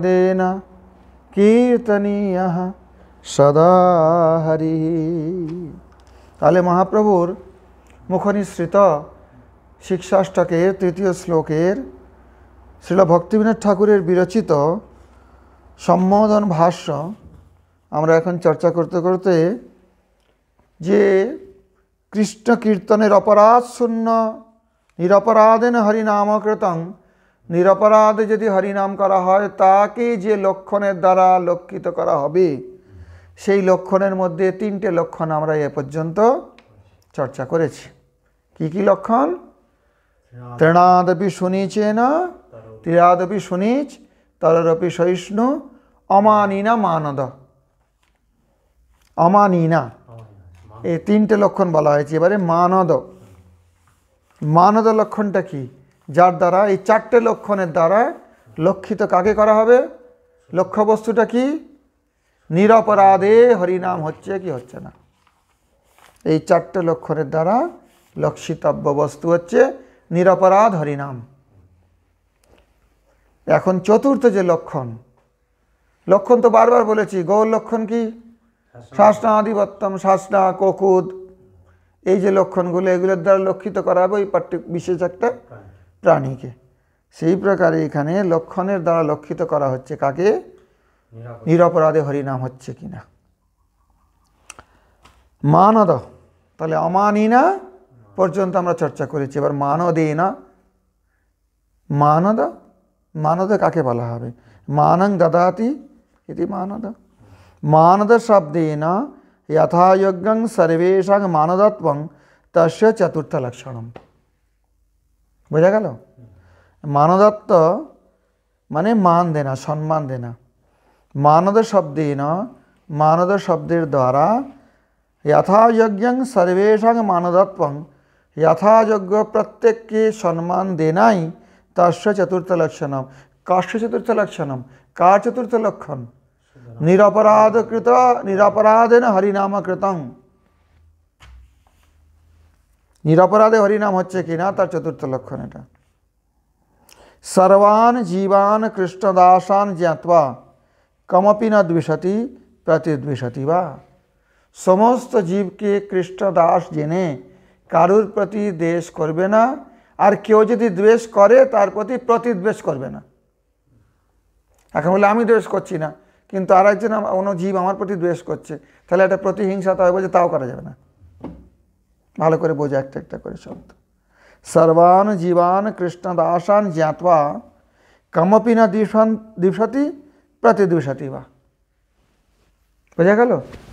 দেনা কীর্তনীয়ঃ সদা হরি। তাহলে মহাপ্রভুর মুখনিসৃত শিক্ষাষ্টকের তৃতীয় শ্লোকের শ্রীল ভক্তিবিনোদ ঠাকুরের বিরচিত সম্বোধন ভাষ্য আমরা এখন চর্চা করতে করতে যে কৃষ্ণ কীর্তনের অপরাধ শূন্য নিরপরাধেন হরিনামকৃতং, নিরপরাধে যদি হরিনাম করা হয় তাকে যে লক্ষণের দ্বারা লক্ষিত করা হবে, সেই লক্ষণের মধ্যে তিনটে লক্ষণ আমরা এ পর্যন্ত চর্চা করেছি। কি কি লক্ষণ? তৃণাদপি শুনিচেন তীরাদপি শুনিচ তররপি সহিষ্ণু অমানিনা মানদ। অমানিনা এই তিনটে লক্ষণ বলা হয়েছে। এবারে মানদ, মানদ লক্ষণটা কি? যার দ্বারা এই চারটে লক্ষণের দ্বারা লক্ষিত কাকে করা হবে? লক্ষ্যবস্তুটা কি? নিরপরাধে হরিনাম হচ্ছে কি হচ্ছে না। এই চারটে লক্ষণের দ্বারা লক্ষিতব্য বস্তু হচ্ছে নিরপরাধ হরিনাম। এখন চতুর্থ যে লক্ষণ, লক্ষণ তো বারবার বলেছি, গৌর লক্ষণ কি? শাসনাধিপত্যম, শাসনা, কোকুদ, এই যে লক্ষণগুলো, এগুলোর দ্বারা লক্ষিত করা হবে ওই বিশেষ একটা প্রাণীকে। সেই প্রকারে এখানে লক্ষণের দ্বারা লক্ষিত করা হচ্ছে কাকে? নিরপরাধে হরিনাম হচ্ছে কিনা। মানদ, তাহলে অমানিনা পর্যন্ত আমরা চর্চা করেছি। এবার মানদেনা, মানদ, মানদ কাকে বলা হবে? মানং দদাতি ইতি মানদ। মানদ শব্দেন যথাযোগ্যং সর্বেষাং মানদত্বং তস্য চতুর্থ লক্ষণম। বোঝা গেল? মানদত্ব মানে মান দেনা, সম্মান দেনা। মানদ শব্দেন, মানদ শব্দের দ্বারা যথাযোগ্যং সর্বেষাং মানদত্বং, যথাযোগ্য প্রত্যেককে সম্মান দেনাই তস্য চতুর্থ লক্ষণম। কাস্য চতুর্থ লক্ষণম? কার চতুর্থ লক্ষণ? নিরপরাধকৃত, নিরপরাধেন হরিনামকৃতং। নিরপরাধে হরিনাম হচ্ছে কিনা তার চতুর্থ লক্ষণ এটা। সর্বান জীবান কৃষ্ণদাসান জ্ঞাত্বা কমপি ন দ্বিষতি প্রতিদ্বিষতি বা। সমস্ত জীবকে কৃষ্ণদাস জেনে কারুর প্রতি দ্বেষ করবে না, আর কেউ যদি দ্বেষ করে তার প্রতি প্রতিদ্বেষ করবে না। এখন বলে আমি দ্বেষ করছি না, কিন্তু আর একজন অন্য জীব আমার প্রতি দ্বেষ করছে, তাহলে একটা প্রতিহিংসা হবে, যে তাও করা যাবে না। ভালো করে বোঝা একটা একটা করে শব্দ। সর্বান জীবান কৃষ্ণদাসান জ্ঞাত্বা কমপি ন দ্বিষতি প্রতিদ্বিষতি বা। বোঝা গেল?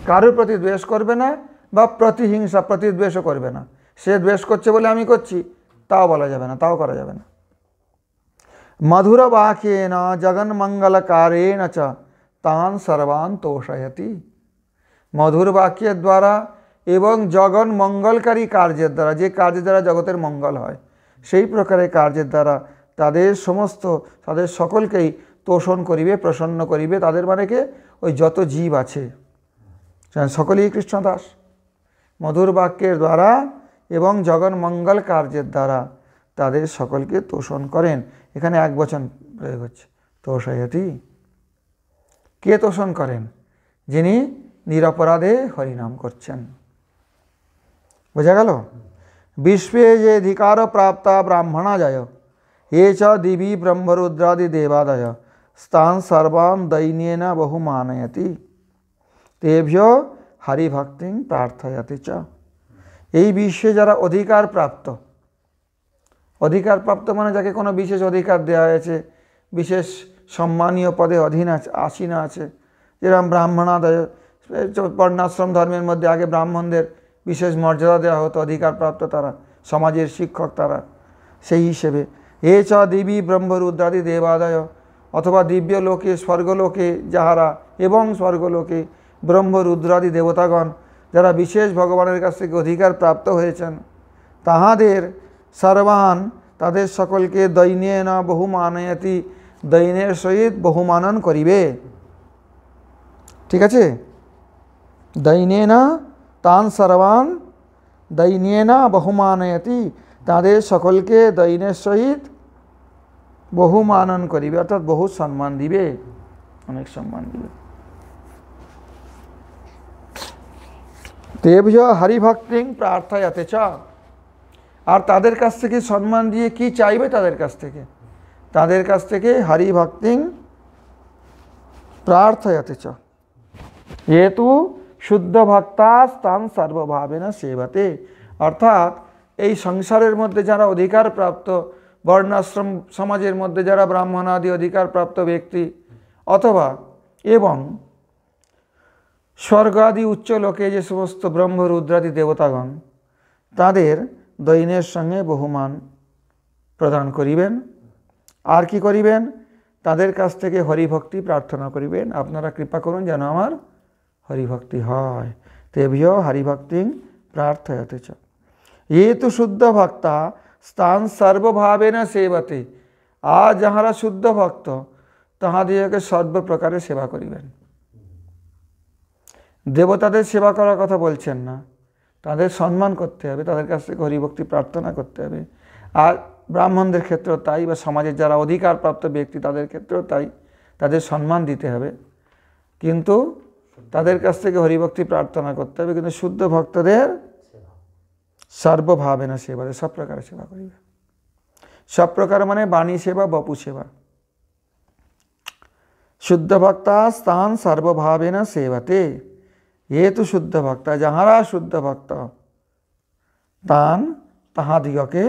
কারোর প্রতি দ্বেষ করবে না বা প্রতিহিংসা, প্রতিদ্বেষও করবে না। সে দ্বেষ করছে বলে আমি করছি, তাও বলা যাবে না, তাও করা যাবে না। মধুর বাক্যেন জগন্মঙ্গলকারেণ চ তান সর্বান তোষয়তি। মধুর বাক্যের দ্বারা এবং জগন মঙ্গলকারী কার্যের দ্বারা, যে কার্যের দ্বারা জগতের মঙ্গল হয়, সেই প্রকারের কার্যের দ্বারা তাদের সকলকেই তোষণ করিবে, প্রসন্ন করিবে। তাদের মানে কে? ওই যত জীব আছে সকলেই কৃষ্ণদাস। মধুর বাক্যের দ্বারা এবং জগন মঙ্গল কার্যের দ্বারা তাদের সকলকে তোষণ করেন। এখানে এক বচন প্রয়োগ হচ্ছে, তোষয়তি। কে তোষণ করেন? যিনি নিরপরাধে হরিনাম করছেন। বোঝা গেল? বিশ্বে যে অধিকার প্রাপ্তা ব্রাহ্মণা যায় এ চ দিবি ব্রহ্মরুদ্রাদি দেবাদয় স্থান সর্বান দৈন্যেন বহু মানয়তি তেভ্যো হরিভক্তিং প্রার্থয়তি চ। এই বিশ্বে যারা অধিকার প্রাপ্ত, অধিকার প্রাপ্ত মানে যাকে কোনো বিশেষ অধিকার দেওয়া হয়েছে, বিশেষ সম্মানীয় পদে অধীন আছে, আসীনা আছে, যেরকম ব্রাহ্মণাদয়, বর্ণাশ্রম ধর্মের মধ্যে আগে ব্রাহ্মণদের বিশেষ মর্যাদা দেওয়া হতো, অধিকারপ্রাপ্ত তারা, সমাজের শিক্ষক তারা। সেই হিসেবে এ চ দিবি ব্রহ্মরুদ্রাদি দেবাদয়, অথবা দিব্য লোকে স্বর্গলোকে যাহারা এবং স্বর্গলোকে ব্রহ্মরুদ্রাদি দেবতাগণ যারা বিশেষ ভগবানের কাছ থেকে অধিকার প্রাপ্ত হয়েছেন, তাহাদের সর্বান তাদের সকলকে দৈন্যেন বহু মানয়তি, দৈন্যের সহিত বহুমানন করিবে। ঠিক আছে? দৈন্যেন তান সর্বান দৈন্যেন বহুমানয়তি, তাদের সকলকে দৈন্যের সহিত বহু মানন করিবে, অর্থাৎ বহু সম্মান দিবে, অনেক সম্মান দিবে। তেভ্য হরিভক্তিং প্রার্থয়াতে চ, আর তাদের কাছ থেকে সম্মান দিয়ে কি চাইবে? তাদের কাছ থেকে হরিভক্তিং প্রার্থয়াতে চ, যেহেতু শুদ্ধ ভক্তা স্থান সর্বভাবেন সেবতে, অর্থাৎ এই সংসারের মধ্যে যারা অধিকার প্রাপ্ত, বর্ণাশ্রম সমাজের মধ্যে যারা ব্রাহ্মণ আদি অধিকার প্রাপ্ত ব্যক্তি, অথবা এবং স্বর্গ আদি উচ্চ লোকে যে সমস্ত ব্রহ্ম রুদ্রাদি দেবতাগণ, তাদের দৈন্যের সঙ্গে বহুমান প্রদান করিবেন। আর কি করিবেন? তাদের কাছ থেকে হরিভক্তি প্রার্থনা করিবেন, আপনারা কৃপা করুন যেন আমার হরিভক্তি হয়। তেভ্য হরিভক্তিং প্রার্থয়াতে চ, ये तो शुद्ध भक्ता स्थान सर्वभावेन सेवते, আর যাহারা শুদ্ধ ভক্ত তাহাদিগকে সর্বপ্রকারে সেবা করিবেন। দেবতাদের সেবা করার কথা বলছেন না, তাদের সম্মান করতে হবে, তাদের কাছ থেকে হরিভক্তি প্রার্থনা করতে হবে। আর ব্রাহ্মণদের ক্ষেত্রেও তাই, বা সমাজের যারা অধিকারপ্রাপ্ত ব্যক্তি তাদের ক্ষেত্রেও তাই, তাদের সম্মান দিতে হবে, কিন্তু তাদের কাছ থেকে হরিভক্তি প্রার্থনা করতে হবে। কিন্তু শুদ্ধ ভক্তদের সর্বভাবেন সেবা, সব প্রকারে সেবা করিবে। সব প্রকার মানে বাণী সেবা, বপু সেবা। শুদ্ধ ভক্তা স্থান সর্বভাবেন সেবতে, ये तो শুদ্ধ ভক্তা, যাহারা শুদ্ধ ভক্ত তান তাহাদিগকে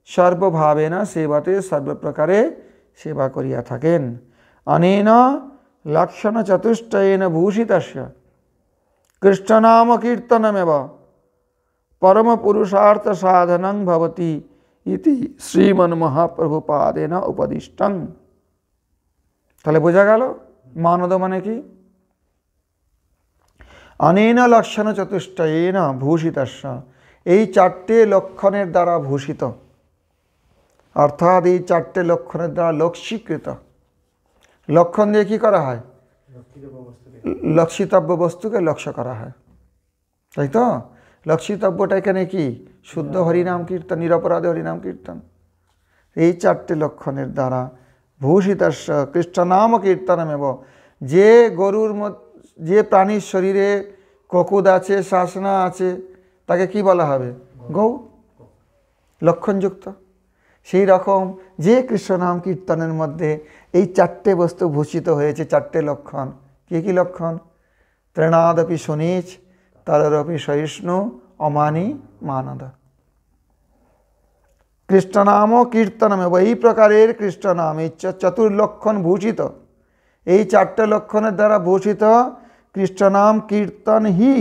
সর্বভাবেন সেবতে, সর্বপ্রকারে সেবা করিয়া থাকেন। অনেন লক্ষণ চতুষ্টয়েন ভূষিতস্য কৃষ্ণনাম কীর্তনমেব परम पुरुषार्थ साधनं भवति इति श्रीमन महाप्रभुपादेन उपदिष्टं। তাহলে বোঝা গেল মানদ মানে কি? অনেন লক্ষণ চতুষ্টয়েন ভূষিতস্য, এই চারটে লক্ষণের দ্বারা ভূষিত, অর্থাৎ এই চারটে লক্ষণের দ্বারা লক্ষীকৃত। লক্ষণ দিয়ে কি করা হয়? লক্ষিতব্য বস্তুকে লক্ষ্য করা হয়, তাই তো? লক্ষিতব্যটা এখানে কি? শুদ্ধ হরিনাম কীর্তন, নিরপরাধ হরিনাম কীর্তন। এই চারটে লক্ষণের দ্বারা ভূষিতস্য কৃষ্ণনাম কীর্তনমেব, যে গরুর যে প্রাণীর শরীরে ককুদ আছে, শাসনা আছে, তাকে কি বলা হবে? গৌ, লক্ষণযুক্ত। সেই রকম যে কৃষ্ণনাম কীর্তনের মধ্যে এই চারটে বস্তু ভূষিত হয়েছে, চারটে লক্ষণ। কি কি লক্ষণ? তৃণাদপি সুনীচ, তররপি সহিষ্ণু, অমানি মানদ। কৃষ্ণনাম কীর্তনম, এই প্রকারের কৃষ্ণনাম, এই চতুর্লক্ষণ ভূষিত, এই চারটে লক্ষণের দ্বারা ভূষিত কৃষ্ণনাম কীর্তন হি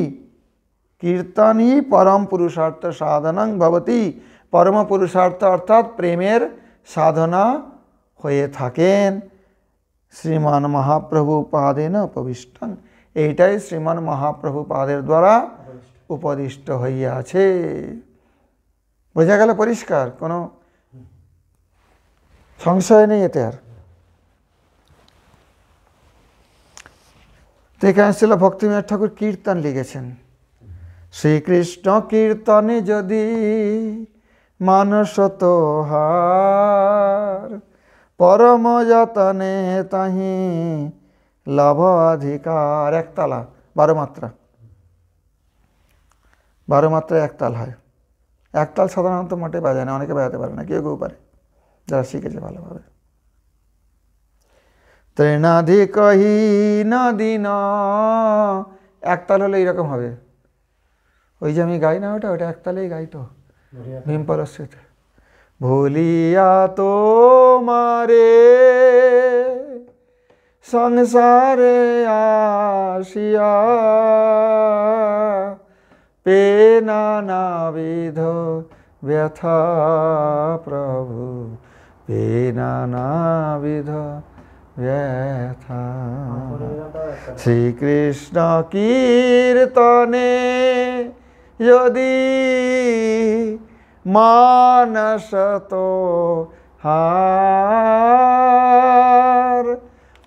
পরম পুরুষার্থ সাধনং ভবতি, পরম পুরুষার্থ অর্থাৎ প্রেমের সাধনা হয়ে থাকেন। শ্রীমান মহাপ্রভু পাদেন উপবিষ্টং, এইটাই শ্রীমান মহাপ্রভু পাদের দ্বারা উপদিষ্ট হইয়াছে। বোঝা গেল পরিষ্কার? কোনো সংশয় নেই এতে আর। তো এখানে ছিল ভক্তিবিনোদ ঠাকুর কীর্তন লিখেছেন। শ্রীকৃষ্ণ কীর্তনে যদি মানস তোহার, পরম যতনে তাহি লাভ অধিকার। একতালা, 12 মাত্রা, 12 মাত্রায় একতাল হয়। একতাল সাধারণত মোটে বাজায় না, অনেকে বাজাতে পারে না, কেউ কেউ পারে যারা শিখেছে ভালোভাবে। তৃণাধিকহি নদিন, একতাল হলে এইরকম হবে। ওই যে আমি গাই না, ওটা একতালেই গাই তো, ভীম পরশ্রীতে। ভুলিয়া তো মারে সংসারে আসিয়া, পে নানাবিধ ব্যথা প্রভু, পে নানাবিধ ব্যথা। শ্রীকৃষ্ণ কীর্তনে যদি মানস তোহার,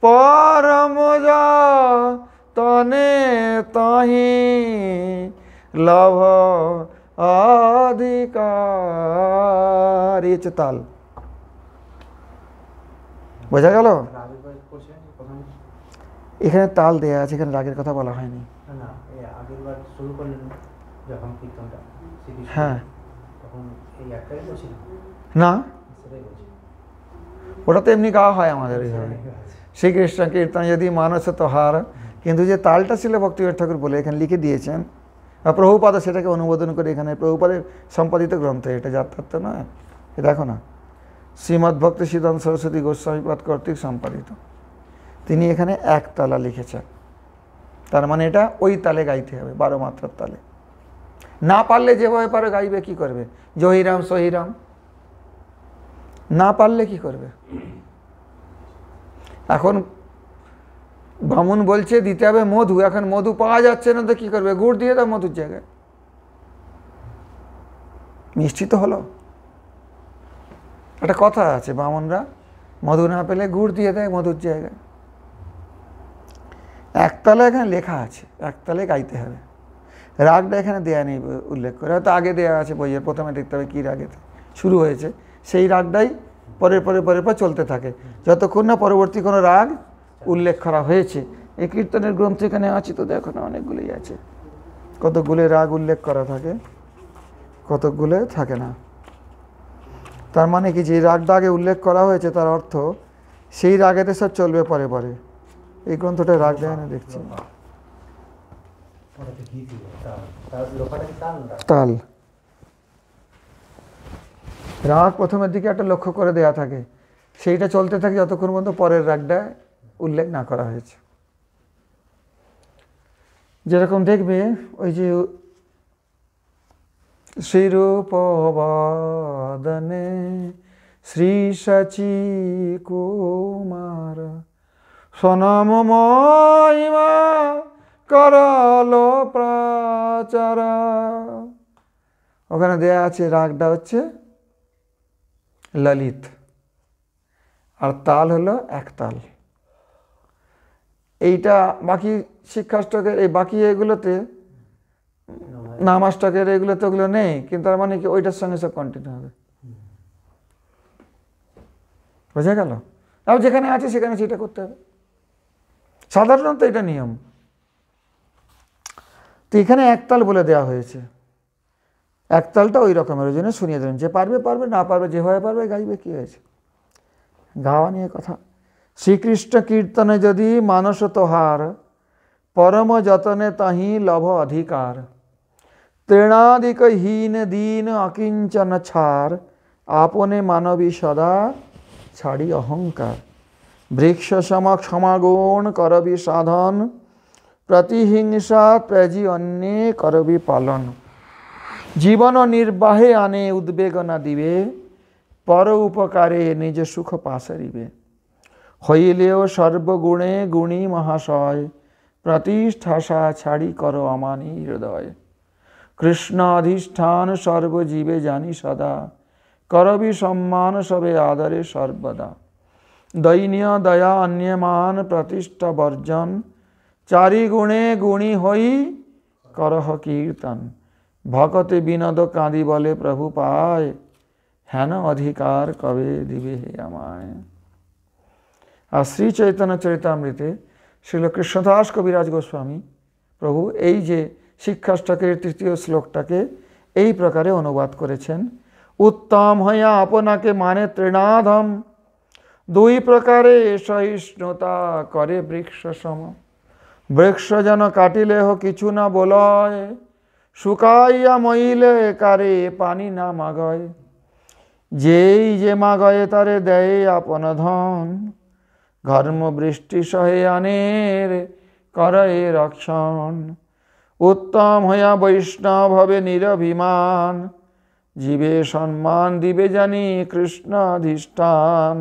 পরম যতনে তাহি লাভ অধিকার। এই তাল। বোঝা গেল? এখানে তাল দেয়া আছে, এখানে রাগের কথা বলা হয়নি। হ্যাঁ, না ওটা তো এমনি গাওয়া হয় আমাদের এইভাবে, শ্রীকৃষ্ণ কীর্তন যদি মানস তোহার, কিন্তু যে তালটা ছিল ভক্তিবিনোদ ঠাকুর বলে এখানে লিখে দিয়েছেন, আর প্রভুপাদ সেটাকে অনুমোদন করে এখানে, প্রভুপাদের সম্পাদিত গ্রন্থ এটা, যাত্রার্থ নয়। এ দেখো না, শ্রীমদ্ ভক্তি সিদ্ধান্ত সরস্বতী গোস্বামীপাদ কর্তৃক সম্পাদিত, তিনি এখানে এক তালা লিখেছেন। তার মানে এটা ওই তালে গাইতে হবে, 12 মাত্রার তালে। না পারলে যেভাবে পারে গাইবে, কি করবে? জহিরাম সহিরাম, না পারলে কি করবে? এখন বামুন বলছে দিতে হবে মধু, এখন মধু পাওয়া যাচ্ছে না তো কি করবে? গুড় দিয়ে দাও মধুর জায়গায়, মিষ্টি তো হলো। একটা কথা আছে, বামুনরা মধু না পেলে গুড় দিয়ে দেয় মধুর জায়গায়। একতালে এখানে লেখা আছে, একতালে গাইতে হবে। রাগটা এখানে দেয়া নেই উল্লেখ করে, হয়তো আগে দেওয়া আছে বইয়ের, প্রথমে দেখতে হবে কী রাগেতে শুরু হয়েছে, সেই রাগটাই পরের পরে পরে পর চলতে থাকে, যতক্ষণ না পরবর্তী কোনো রাগ উল্লেখ করা হয়েছে। এই কীর্তনের গ্রন্থ এখানে আছে তো দেখো না, অনেকগুলোই আছে, কতকগুলো রাগ উল্লেখ করা থাকে, কতকগুলো থাকে না। তার মানে কি, যে রাগটা আগে উল্লেখ করা হয়েছে তার অর্থ সেই রাগেতে সব চলবে পরে পরে। এই গ্রন্থটা রাগ দেয় না দেখছি, তাল রাগ প্রথমের দিকে একটা লক্ষ্য করে দেয়া থাকে, সেইটা চলতে থাকে যতক্ষণ পর্যন্ত পরের রাগটা উল্লেখ না করা হয়েছে। যেরকম দেখবে ওই যে শ্রীরূপ বদনে শ্রী শচী কুমার সনম মহিমা করলো প্রচার, ওখানে দেয়া আছে রাগটা হচ্ছে ললিত, আর তাল হলো এক তাল। এইটা বাকি শিক্ষাষ্টকের, এই বাকি এগুলোতে নামাষ্টকের এগুলোতে ওগুলো নেই, কিন্তু তার মানে কি ওইটার সঙ্গে সব কন্টিনিউ হবে। বোঝা গেল? আর যেখানে আছে সেখানে সেটা করতে হবে, সাধারণত এটা নিয়ম। তো এখানে একতাল বলে দেওয়া হয়েছে, একতালটা ওই রকমের, ওই জন্য শুনিয়ে দেবেন, যে পারবে পারবে, না পারবে যেভাবে পারবে গাইবে, কি হয়েছে? গাওয়া নিয়ে কথা। শ্রীকৃষ্ণ কীর্তনে যদি মানস তোহার, পরম যতনে তাহি লভ অধিকার, তৃণাদিক হীন দীন অকিঞ্চন ছাড়, আপনে মানবী সদা ছাড়ি অহংকার, বৃক্ষ সমক সমাগুণ করবি সাধন, প্রতিহিংসা ত্যাজি অন্যে করবি পালন, জীবন নির্বাহে আনে উদ্বেগনা দিবে, পর উপকারে নিজ সুখ পাশরিবে, হইলেও সর্বগুণে গুণী মহাশয়, প্রতিষ্ঠাসা ছাড়ি কর অমানি হৃদয়, কৃষ্ণ অধিষ্ঠান সর্বজীবে জানি সদা, করবি সম্মান সবে আদরে সর্বদা, দৈন্য দয়া অন্যমান প্রতিষ্ঠা বর্জন, চারি গুণে গুণী হই করহ কীর্তন, ভকতে বিনোদ কাঁদি বলে প্রভু পায়, হেন অধিকার কবে দিবে হে আমায়। আর শ্রী চৈতন্য চরিতামৃতে শ্রীল কৃষ্ণদাস কবিরাজ গোস্বামী প্রভু এই যে শিক্ষাষ্টকের 3য় শ্লোকটাকে এই প্রকারে অনুবাদ করেছেন। উত্তম হইয়া আপনাকে মানে তৃণাধম, দুই প্রকারে সহিষ্ণুতা করে বৃক্ষ সম, বৃক্ষ যেন কাটিলেহ কিছু না বলয়, শুকাইয়া মইলে কারে পানি না মাগয়, যেই যে মাগয়ে তারে দেয় আপন ধন, ঘর্ম বৃষ্টি সহে আনের করে রক্ষণ, উত্তম হইয়া বৈষ্ণব হবে নিরভিমান, জীবে সম্মান দিবে জানি কৃষ্ণাধিষ্ঠান,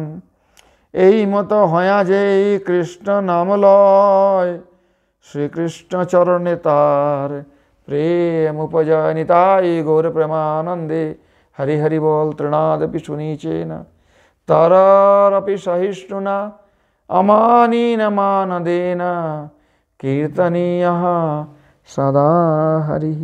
এই মতো হয়া যেই কৃষ্ণ নাম লয়, শ্রীকৃষ্ণ চরণে তার প্রেম উপজয়, নিতাই গৌর প্রেমানন্দে, হরি হরি বল। তৃণাদপি সুনীচেন তরারপি সহিষ্ণুনা, অমানীন মানদেন, কীর্তনীয়ঃ সদা হরিঃ।